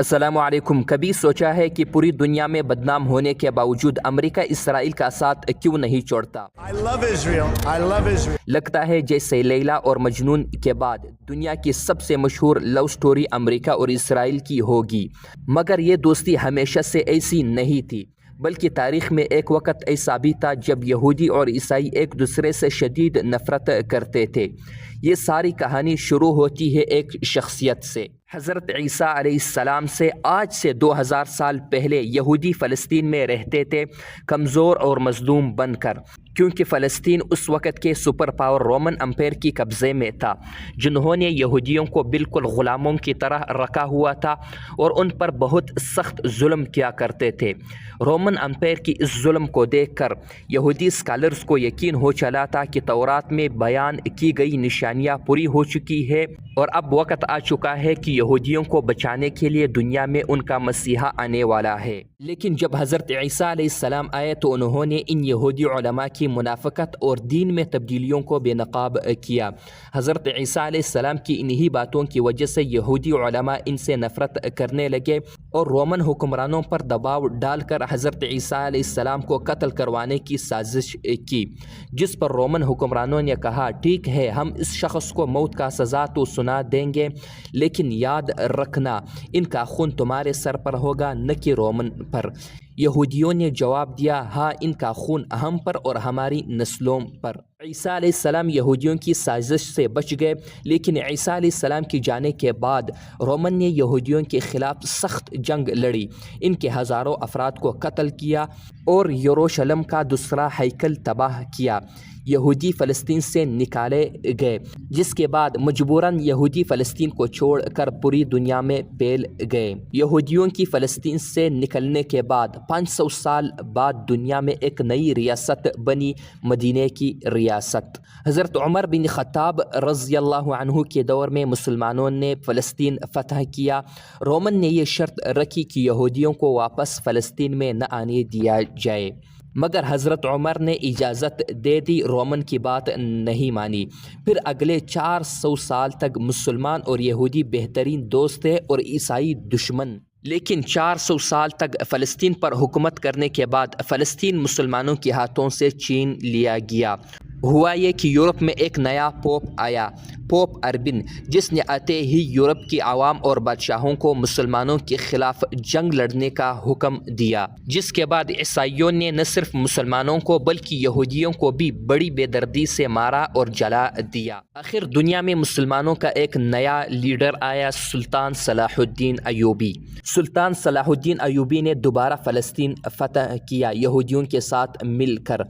السلام علیکم۔ کبھی سوچا ہے کہ پوری دنیا میں بدنام ہونے کے باوجود امریکہ اسرائیل کا ساتھ کیوں نہیں چھوڑتا؟ I love Israel. I love Israel. لگتا ہے جیسے لیلا اور مجنون کے بعد دنیا کی سب سے مشہور لو سٹوری امریکہ اور اسرائیل کی ہوگی، مگر یہ دوستی ہمیشہ سے ایسی نہیں تھی، بلکہ تاریخ میں ایک وقت ایسا بھی تھا جب یہودی اور عیسائی ایک دوسرے سے شدید نفرت کرتے تھے۔ یہ ساری کہانی شروع ہوتی ہے ایک شخصیت سے، حضرت عیسیٰ علیہ السلام سے۔ آج سے 2000 سال پہلے یہودی فلسطین میں رہتے تھے، کمزور اور مظلوم بن کر، کیونکہ فلسطین اس وقت کے سپر پاور رومن امپائر کی قبضے میں تھا، جنہوں نے یہودیوں کو بالکل غلاموں کی طرح رکھا ہوا تھا اور ان پر بہت سخت ظلم کیا کرتے تھے۔ رومن امپائر کی اس ظلم کو دیکھ کر یہودی اسکالرز کو یقین ہو چلا تھا کہ تورات میں بیان کی گئی نشانیاں پوری ہو چکی ہے اور اب وقت آ چکا ہے کہ یہودیوں کو بچانے کے لیے دنیا میں ان کا مسیحا آنے والا ہے۔ لیکن جب حضرت عیسیٰ علیہ السلام آئے تو انہوں نے ان یہودی علماء کی منافقت اور دین میں تبدیلیوں کو بے نقاب کیا۔ حضرت عیسیٰ علیہ السلام کی انہی باتوں کی وجہ سے یہودی علماء ان سے نفرت کرنے لگے اور رومن حکمرانوں پر دباؤ ڈال کر حضرت عیسیٰ علیہ السلام کو قتل کروانے کی سازش کی، جس پر رومن حکمرانوں نے کہا ٹھیک ہے، ہم اس شخص کو موت کا سزا تو سنا دیں گے، لیکن یاد رکھنا ان کا خون تمہارے سر پر ہوگا، نہ کہ رومن پر۔ یہودیوں نے جواب دیا ہاں، ان کا خون ہم پر اور ہماری نسلوں پر۔ عیسیٰ علیہ السلام یہودیوں کی سازش سے بچ گئے، لیکن عیسیٰ علیہ السلام کی جانے کے بعد رومن نے یہودیوں کے خلاف سخت جنگ لڑی، ان کے ہزاروں افراد کو قتل کیا اور یروشلم کا دوسرا ہیکل تباہ کیا۔ یہودی فلسطین سے نکالے گئے، جس کے بعد مجبوراً یہودی فلسطین کو چھوڑ کر پوری دنیا میں پھیل گئے۔ یہودیوں کی فلسطین سے نکلنے کے بعد 500 سال بعد دنیا میں ایک نئی ریاست بنی، مدینہ کی ریاست۔ حضرت عمر بن خطاب رضی اللہ عنہ کے دور میں مسلمانوں نے فلسطین فتح کیا۔ رومن نے یہ شرط رکھی کہ یہودیوں کو واپس فلسطین میں نہ آنے دیا جائے، مگر حضرت عمر نے اجازت دے دی، رومن کی بات نہیں مانی۔ پھر اگلے 400 سال تک مسلمان اور یہودی بہترین دوست تھے اور عیسائی دشمن۔ لیکن 400 سال تک فلسطین پر حکومت کرنے کے بعد فلسطین مسلمانوں کے ہاتھوں سے چھین لیا گیا۔ ہوا یہ کہ یورپ میں ایک نیا پوپ آیا، پوپ اربن، جس نے آتے ہی یورپ کی عوام اور بادشاہوں کو مسلمانوں کے خلاف جنگ لڑنے کا حکم دیا، جس کے بعد عیسائیوں نے نہ صرف مسلمانوں کو بلکہ یہودیوں کو بھی بڑی بے دردی سے مارا اور جلا دیا۔ آخر دنیا میں مسلمانوں کا ایک نیا لیڈر آیا، سلطان صلاح الدین ایوبی۔ سلطان صلاح الدین ایوبی نے دوبارہ فلسطین فتح کیا یہودیوں کے ساتھ مل کر۔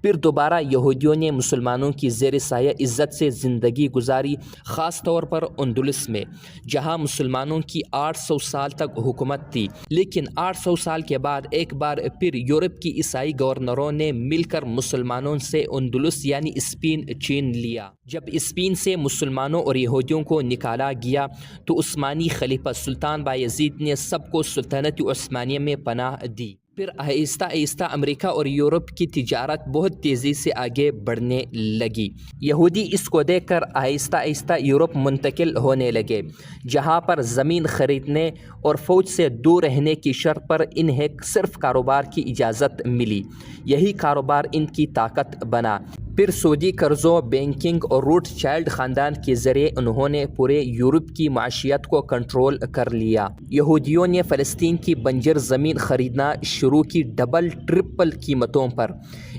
پھر دوبارہ یہودیوں نے مسلمانوں کی زیر سایہ عزت سے زندگی گزاری، خاص طور پر اندلس میں، جہاں مسلمانوں کی 800 سال تک حکومت تھی۔ لیکن 800 سال کے بعد ایک بار پھر یورپ کی عیسائی گورنروں نے مل کر مسلمانوں سے اندلس یعنی اسپین چھین لیا۔ جب اسپین سے مسلمانوں اور یہودیوں کو نکالا گیا تو عثمانی خلیفہ سلطان بایزید نے سب کو سلطنت عثمانیہ میں پناہ دی۔ پھر آہستہ آہستہ امریکہ اور یورپ کی تجارت بہت تیزی سے آگے بڑھنے لگی۔ یہودی اس کو دیکھ کر آہستہ آہستہ یورپ منتقل ہونے لگے، جہاں پر زمین خریدنے اور فوج سے دور رہنے کی شرط پر انہیں صرف کاروبار کی اجازت ملی۔ یہی کاروبار ان کی طاقت بنا۔ پھر سعودی قرضوں، بینکنگ اور روٹ چائلڈ خاندان کے ذریعے انہوں نے پورے یورپ کی معیشت کو کنٹرول کر لیا۔ یہودیوں نے فلسطین کی بنجر زمین خریدنا شروع کی، ڈبل ٹرپل قیمتوں پر۔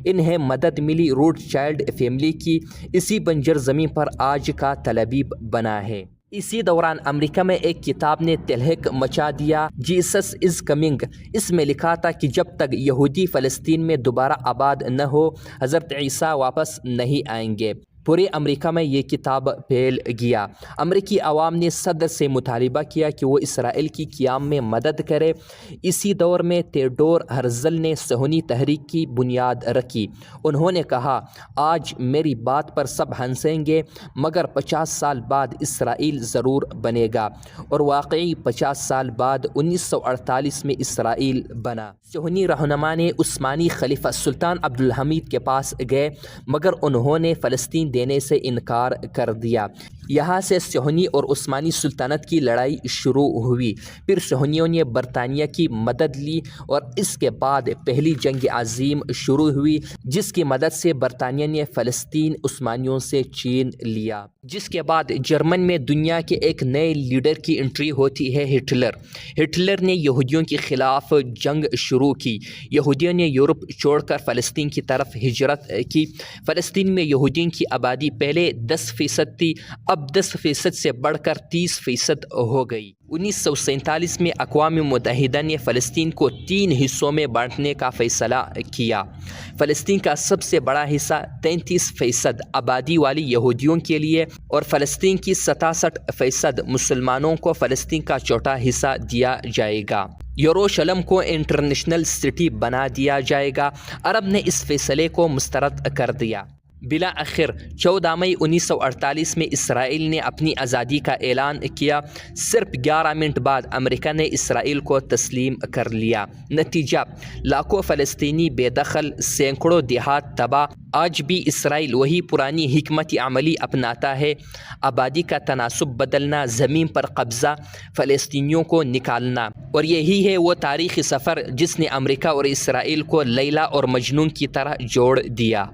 انہیں مدد ملی روٹ چائلڈ فیملی کی، اسی بنجر زمین پر آج کا تل ابیب بنا ہے۔ اسی دوران امریکہ میں ایک کتاب نے تلہک مچا دیا، جیسس از کمنگ۔ اس میں لکھا تھا کہ جب تک یہودی فلسطین میں دوبارہ آباد نہ ہو، حضرت عیسیٰ واپس نہیں آئیں گے۔ پورے امریکہ میں یہ کتاب پھیل گیا۔ امریکی عوام نے صدر سے مطالبہ کیا کہ وہ اسرائیل کی قیام میں مدد کرے۔ اسی دور میں تھیوڈور ہرزل نے صہیونی تحریک کی بنیاد رکھی۔ انہوں نے کہا آج میری بات پر سب ہنسیں گے، مگر 50 سال بعد اسرائیل ضرور بنے گا، اور واقعی 50 سال بعد 1948 میں اسرائیل بنا۔ صہیونی رہنما نے عثمانی خلیفہ سلطان عبدالحمید کے پاس گئے، مگر انہوں نے فلسطین دینے سے انکار کر دیا۔ یہاں سے صہیونی اور عثمانی سلطنت کی لڑائی شروع ہوئی۔ پھر صہیونیوں نے برطانیہ کی مدد لی اور اس کے بعد پہلی جنگ عظیم شروع ہوئی، جس کی مدد سے برطانیہ نے فلسطین عثمانیوں سے چھین لیا۔ جس کے بعد جرمن میں دنیا کے ایک نئے لیڈر کی انٹری ہوتی ہے، ہٹلر۔ ہٹلر نے یہودیوں کے خلاف جنگ شروع کی۔ یہودیوں نے یورپ چھوڑ کر فلسطین کی طرف ہجرت کی۔ فلسطین میں یہودیوں کی آبادی پہلے 10% تھی، اب 10% سے بڑھ کر 30% ہو گئی۔ 1947 میں اقوام متحدہ نے فلسطین کو 3 حصوں میں بانٹنے کا فیصلہ کیا۔ فلسطین کا سب سے بڑا حصہ 33% آبادی والی یہودیوں کے لیے اور فلسطین کی 67% مسلمانوں کو فلسطین کا چوتھا حصہ دیا جائے گا۔ یروشلم کو انٹرنیشنل سٹی بنا دیا جائے گا۔ عرب نے اس فیصلے کو مسترد کر دیا۔ بالآخر 14 مئی 1948 میں اسرائیل نے اپنی آزادی کا اعلان کیا۔ صرف 11 منٹ بعد امریکہ نے اسرائیل کو تسلیم کر لیا۔ نتیجہ: لاکھوں فلسطینی بے دخل، سینکڑوں دیہات تباہ۔ آج بھی اسرائیل وہی پرانی حکمت عملی اپناتا ہے، آبادی کا تناسب بدلنا، زمین پر قبضہ، فلسطینیوں کو نکالنا، اور یہی ہے وہ تاریخی سفر جس نے امریکہ اور اسرائیل کو لیلا اور مجنون کی طرح جوڑ دیا۔